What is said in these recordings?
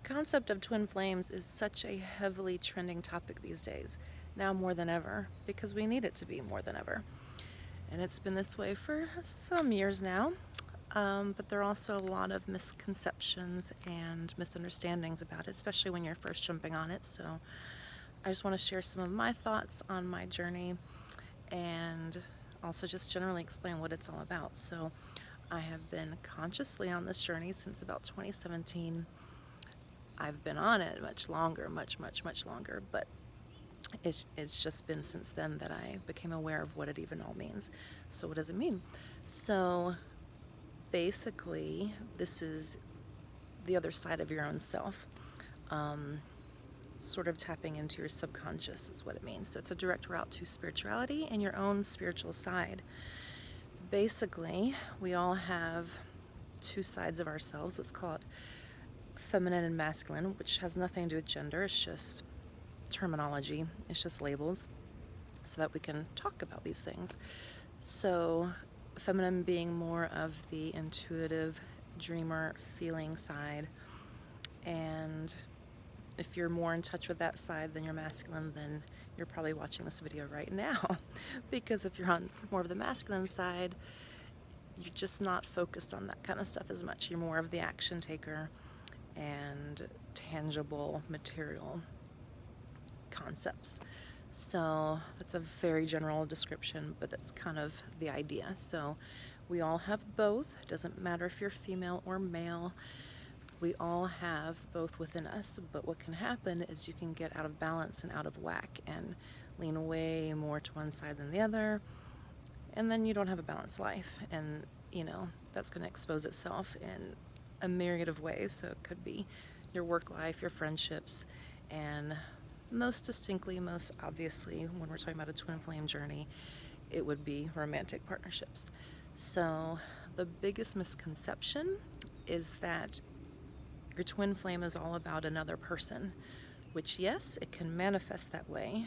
concept of twin flames is such a heavily trending topic these days, now more than ever, because we need it to be more than ever. And it's been this way for some years now, but there are also a lot of misconceptions and misunderstandings about it, especially when you're first jumping on it. So I just want to share some of my thoughts on my journey and also just generally explain what it's all about. So I have been consciously on this journey since about 2017. I've been on it much longer, much longer, but it's just been since then that I became aware of what it even all means. So what does it mean? So basically, this is the other side of your own self. Sort of tapping into your subconscious is what it means. So it's a direct route to spirituality and your own spiritual side. Basically, we all have two sides of ourselves. Let's call it feminine and masculine, which has nothing to do with gender. It's just terminology. It's just labels so that we can talk about these things. So feminine being more of the intuitive, dreamer, feeling side. And if you're more in touch with that side than you're masculine, then you're probably watching this video right now. Because if you're on more of the masculine side, you're just not focused on that kind of stuff as much. You're more of the action taker and tangible material concepts. So that's a very general description, but that's kind of the idea. So we all have both. It doesn't matter if you're female or male. We all have both within us, but what can happen is you can get out of balance and out of whack and lean way more to one side than the other, and then you don't have a balanced life. And that's going to expose itself in a myriad of ways. So it could be your work life, your friendships, and most distinctly, most obviously, when we're talking about a twin flame journey, it would be romantic partnerships. So the biggest misconception is that your twin flame is all about another person, which, yes, it can manifest that way.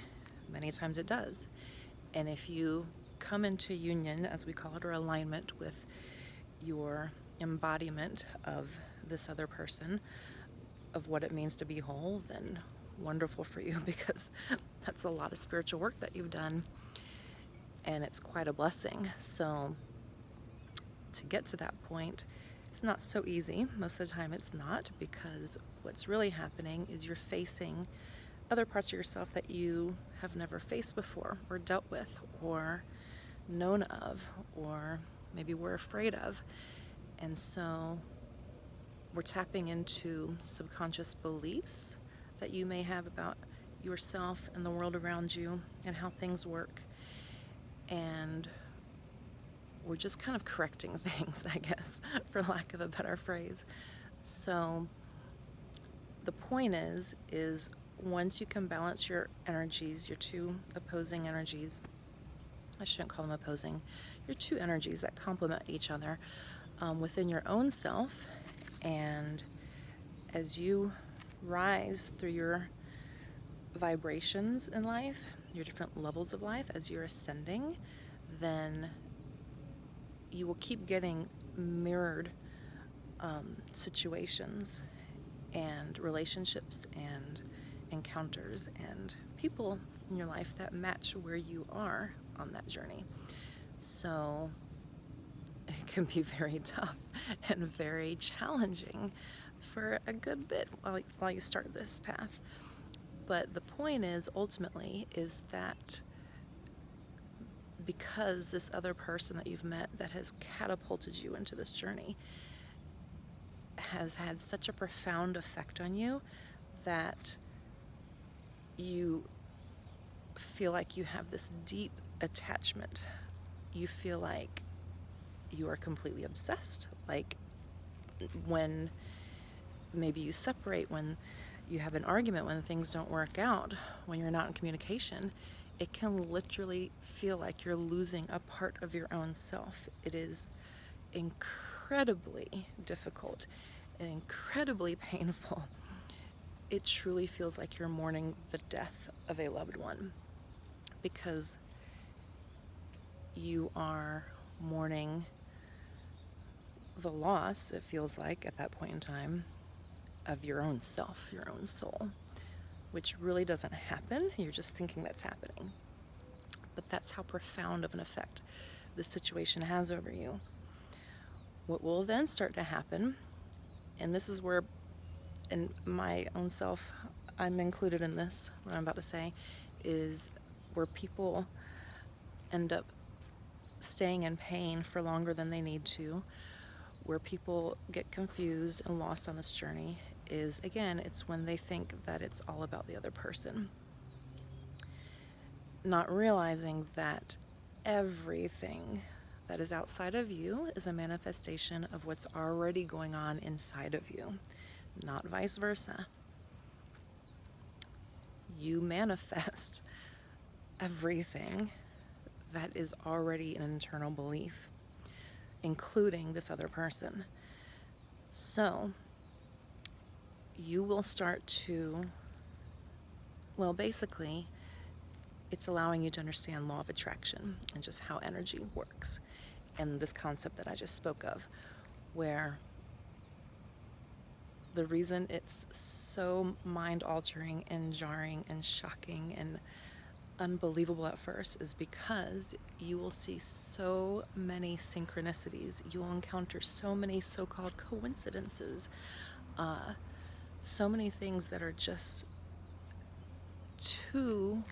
Many times it does. And if you come into union, as we call it, or alignment with your embodiment of this other person, of what it means to be whole, then wonderful for you, because that's a lot of spiritual work that you've done, and it's quite a blessing. So to get to that point, it's not so easy. Most of the time it's not, because what's really happening is you're facing other parts of yourself that you have never faced before, or dealt with, or known of, or maybe were afraid of. And so we're tapping into subconscious beliefs that you may have about yourself and the world around you and how things work. And we're just kind of correcting things, I guess, for lack of a better phrase. So the point is once you can balance your energies, your two opposing energies, I shouldn't call them opposing, your two energies that complement each other within your own self, and as you rise through your vibrations in life, your different levels of life, as you're ascending, then you will keep getting mirrored situations and relationships and encounters and people in your life that match where you are on that journey. So it can be very tough and very challenging for a good bit while you start this path. But the point is, ultimately, is that because this other person that you've met that has catapulted you into this journey has had such a profound effect on you, that you feel like you have this deep attachment. You feel like you are completely obsessed. Like when maybe you separate, when you have an argument, when things don't work out, when you're not in communication, it can literally feel like you're losing a part of your own self. It is incredibly difficult and incredibly painful. It truly feels like you're mourning the death of a loved one, because you are mourning the loss, it feels like, at that point in time, of your own self, your own soul, which really doesn't happen. You're just thinking that's happening. But that's how profound of an effect this situation has over you. What will then start to happen, and this is where, in my own self, I'm included in this, what I'm about to say, is where people end up staying in pain for longer than they need to, where people get confused and lost on this journey, is, again, it's when they think that it's all about the other person. Not realizing that everything that is outside of you is a manifestation of what's already going on inside of you, not vice versa. You manifest everything that is already an internal belief, including this other person. So you will start to, well, basically, it's allowing you to understand law of attraction and just how energy works, and this concept that I just spoke of, where the reason it's so mind-altering and jarring and shocking and unbelievable at first is because you will see so many synchronicities. You will encounter so many so-called coincidences, so many things that are just too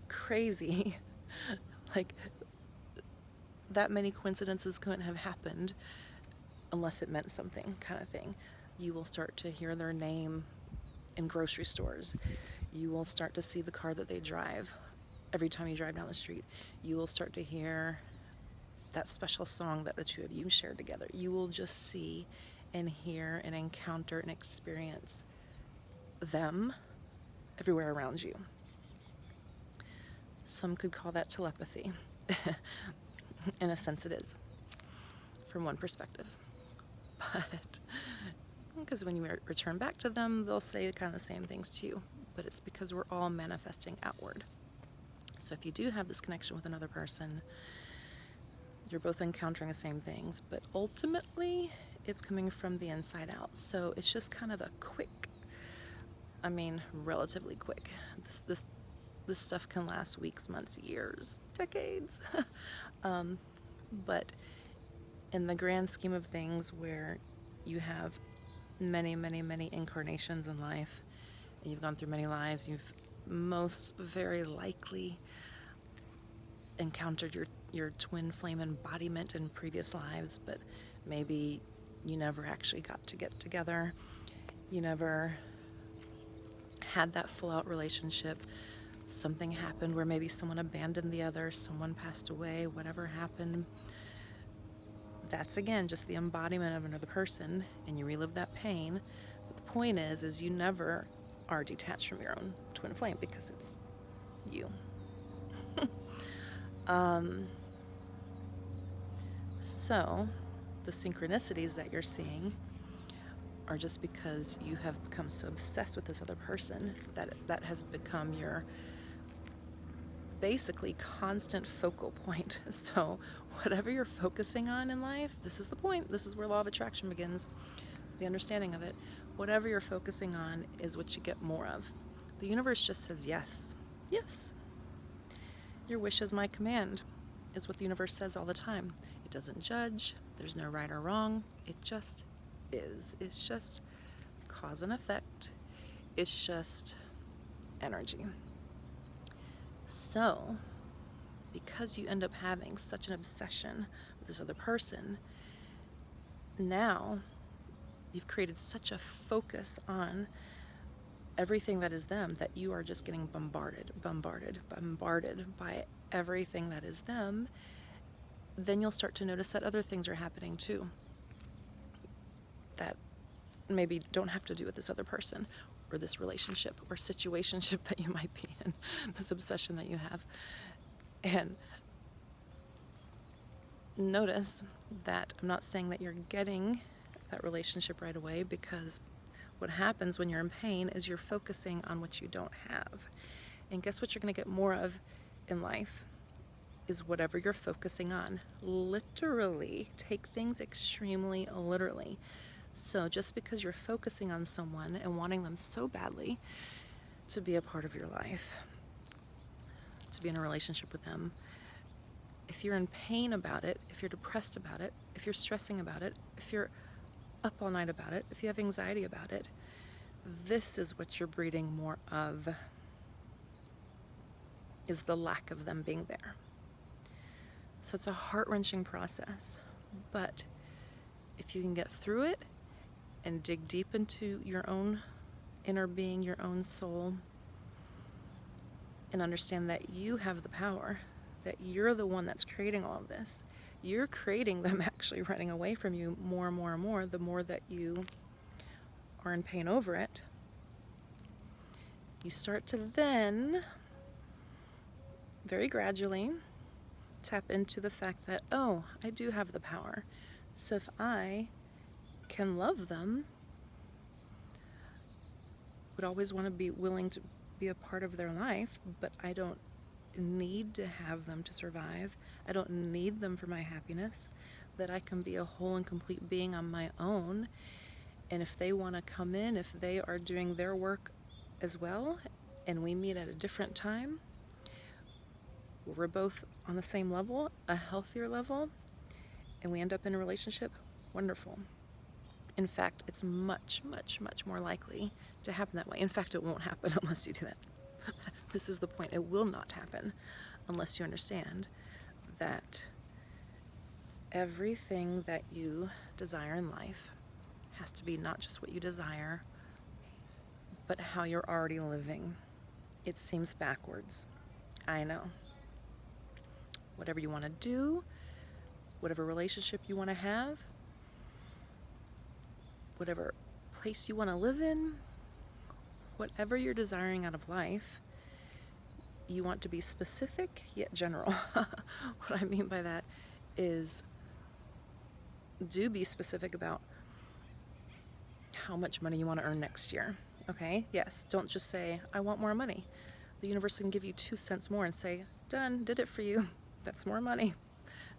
crazy. Like, that many coincidences couldn't have happened unless it meant something, kind of thing. You will start to hear their name in grocery stores. You will start to see the car that they drive every time you drive down the street. You will start to hear that special song that the two of you shared together. You will just see and hear and encounter and experience them everywhere around you. Some could call that telepathy. In a sense, it is, from one perspective. But because when you return back to them, they'll say kind of the same things to you. But it's because we're all manifesting outward. So if you do have this connection with another person, you're both encountering the same things, but ultimately it's coming from the inside out. So it's just kind of a quick, relatively quick. This stuff can last weeks, months, years, decades. But in the grand scheme of things, where you have many, many, many incarnations in life, and you've gone through many lives, you've most very likely encountered your twin flame embodiment in previous lives, but maybe you never actually got to get together. You never had that full-out relationship. Something happened where maybe someone abandoned the other, someone passed away, whatever happened. That's, again, just the embodiment of another person, and you relive that pain. But the point is you never are detached from your own twin flame, because it's you. So the synchronicities that you're seeing are just because you have become so obsessed with this other person that has become your basically constant focal point. So whatever you're focusing on in life, this is the point. This is where law of attraction begins, the understanding of it. Whatever you're focusing on is what you get more of. The universe just says yes. Yes. Your wish is my command, is what the universe says all the time. It doesn't judge. There's no right or wrong. It just is. It's just cause and effect. It's just energy. So, because you end up having such an obsession with this other person, now you've created such a focus on everything that is them that you are just getting bombarded by everything that is them. Then you'll start to notice that other things are happening too, that maybe don't have to do with this other person or this relationship or situationship that you might be in, this obsession that you have. And notice that I'm not saying that you're getting that relationship right away, because what happens when you're in pain is you're focusing on what you don't have. And guess what you're going to get more of in life is whatever you're focusing on. Literally, take things extremely literally. So just because you're focusing on someone and wanting them so badly to be a part of your life, to be in a relationship with them, if you're in pain about it, if you're depressed about it, if you're stressing about it, if you're up all night about it, if you have anxiety about it, this is what you're breeding more of, is the lack of them being there. So it's a heart-wrenching process, but if you can get through it and dig deep into your own inner being, your own soul, and understand that you have the power, that you're the one that's creating all of this. You're creating them actually running away from you more and more and more, the more that you are in pain over it. You start to then, very gradually, tap into the fact that, oh, I do have the power. So if I can love them, would always want to be willing to be a part of their life, but I don't need to have them to survive. I don't need them for my happiness, that I can be a whole and complete being on my own. And if they want to come in, if they are doing their work as well, and we meet at a different time, we're both on the same level, a healthier level, and we end up in a relationship, wonderful. In fact, it's much, much, much more likely to happen that way. In fact, it won't happen unless you do that. This is the point. It will not happen unless you understand that everything that you desire in life has to be not just what you desire, but how you're already living. It seems backwards. I know. Whatever you want to do, whatever relationship you want to have, whatever place you want to live in, whatever you're desiring out of life, you want to be specific yet general. What I mean by that is, do be specific about how much money you want to earn next year. Okay? Yes, don't just say, I want more money. The universe can give you 2 cents more and say, done, did it for you. That's more money.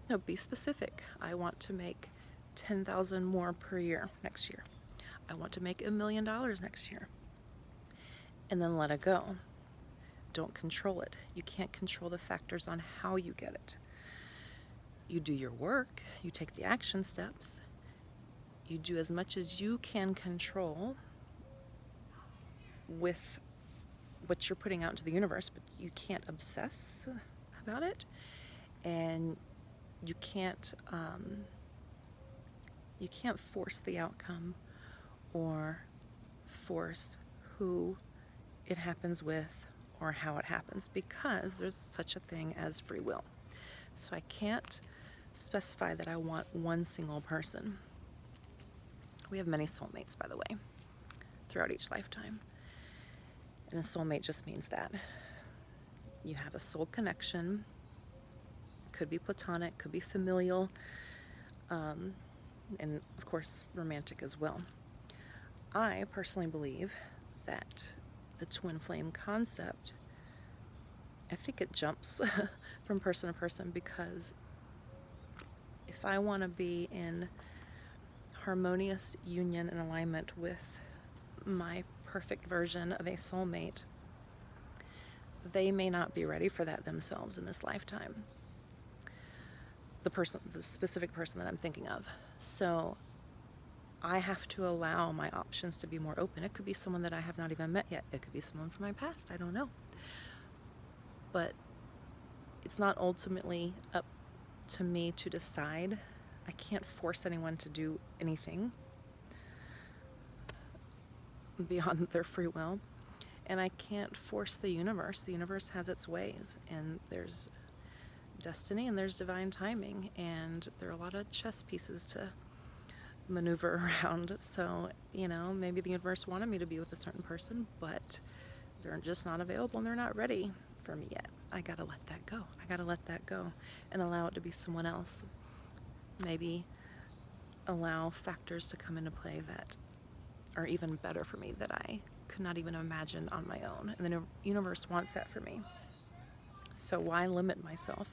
No, be specific. I want to make $10,000 more per year next year. I want to make $1 million next year. And then let it go. Don't control it. You can't control the factors on how you get it. You do your work, you take the action steps, you do as much as you can control with what you're putting out into the universe, but you can't obsess about it, and you can't force the outcome or force who it happens with or how it happens, because there's such a thing as free will. So I can't specify that I want one single person. We have many soulmates, by the way, throughout each lifetime. And a soulmate just means that you have a soul connection. Could be platonic, could be familial, and of course romantic as well. I personally believe that the twin flame concept, I think it jumps from person to person, because if I want to be in harmonious union and alignment with my perfect version of a soulmate, they may not be ready for that themselves in this lifetime. The specific person that I'm thinking of. So I have to allow my options to be more open. It could be someone that I have not even met yet. It could be someone from my past. I don't know. But it's not ultimately up to me to decide. I can't force anyone to do anything beyond their free will. And I can't force the universe. The universe has its ways, and there's destiny and there's divine timing, and there are a lot of chess pieces to maneuver around. So, maybe the universe wanted me to be with a certain person, but they're just not available and they're not ready for me yet. I gotta let that go. I gotta let that go and allow it to be someone else. Maybe allow factors to come into play that are even better for me, that I could not even imagine on my own. And the universe wants that for me. So why limit myself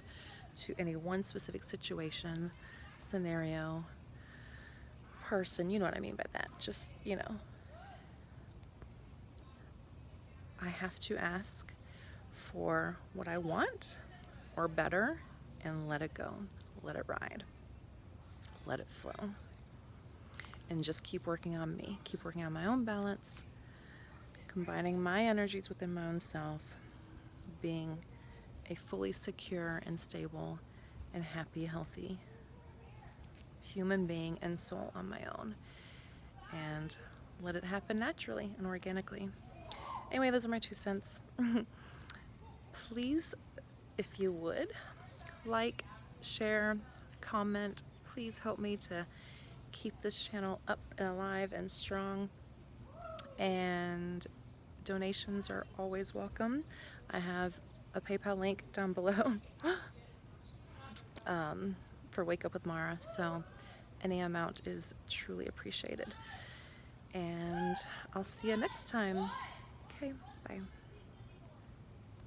to any one specific situation, scenario, person. You know what I mean by that. Just, I have to ask for what I want or better and let it go. Let it ride. Let it flow. And just keep working on me. Keep working on my own balance, combining my energies within my own self, being a fully secure and stable and happy, healthy human being and soul on my own. And let it happen naturally and organically. Anyway, those are my 2 cents. Please, if you would, like, share, comment. Please help me to keep this channel up and alive and strong. And donations are always welcome. I have a PayPal link down below for Wake Up with Mara, so any amount is truly appreciated. And I'll see you next time. Okay, bye.